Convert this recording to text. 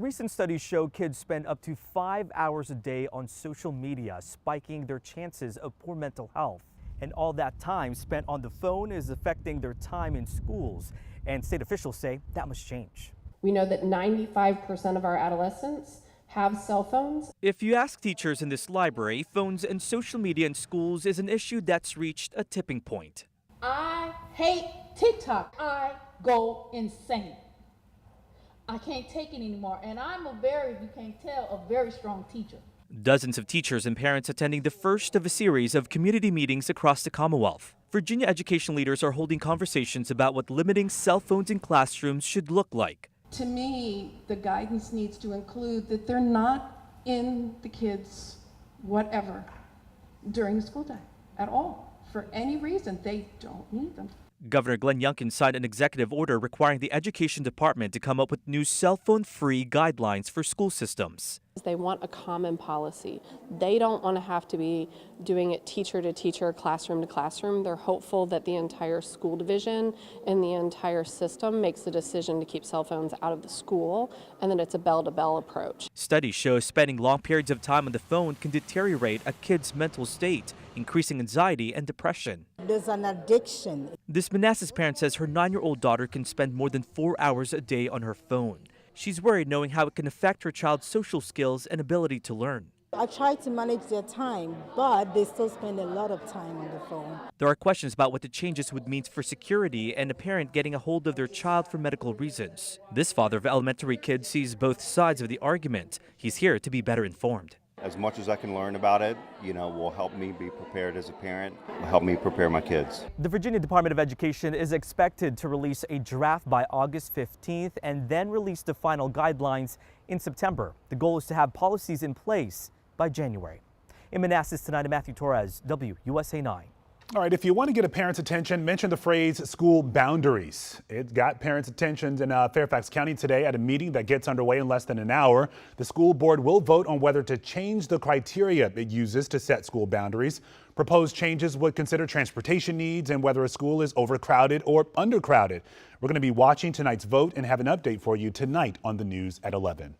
Recent studies show kids spend up to 5 hours a day on social media, spiking their chances of poor mental health. And all that time spent on the phone is affecting their time in schools. And state officials say that must change. We know that 95% of our adolescents have cell phones. If you ask teachers in this library, phones and social media in schools is an issue that's reached a tipping point. I hate TikTok. I go insane. I can't take it anymore, and I'm if you can't tell, a very strong teacher. Dozens of teachers and parents attending the first of a series of community meetings across the Commonwealth. Virginia education leaders are holding conversations about what limiting cell phones in classrooms should look like. To me, the guidance needs to include that they're not in the kids' whatever during the school day at all. For any reason, they don't need them. Governor Glenn Youngkin signed an executive order requiring the Education Department to come up with new cell phone-free guidelines for school systems. They want a common policy. They don't want to have to be doing it teacher to teacher, classroom to classroom. They're hopeful that the entire school division and the entire system makes the decision to keep cell phones out of the school, and that it's a bell-to-bell approach. Studies show spending long periods of time on the phone can deteriorate a kid's mental state, increasing anxiety and depression. There's an addiction. This Manassas parent says her 9-year-old daughter can spend more than 4 hours a day on her phone. She's worried knowing how it can affect her child's social skills and ability to learn. I try to manage their time, but they still spend a lot of time on the phone. There are questions about what the changes would mean for security and a parent getting a hold of their child for medical reasons. This father of elementary kids sees both sides of the argument. He's here to be better informed. As much as I can learn about it, will help me be prepared as a parent, will help me prepare my kids. The Virginia Department of Education is expected to release a draft by August 15th and then release the final guidelines in September. The goal is to have policies in place by January. In Manassas tonight, I'm Matthew Torres, WUSA 9. All right, if you want to get a parent's attention, mention the phrase school boundaries. It got parents' attention in Fairfax County today at a meeting that gets underway in less than an hour. The school board will vote on whether to change the criteria it uses to set school boundaries. Proposed changes would consider transportation needs and whether a school is overcrowded or undercrowded. We're going to be watching tonight's vote and have an update for you tonight on the news at 11.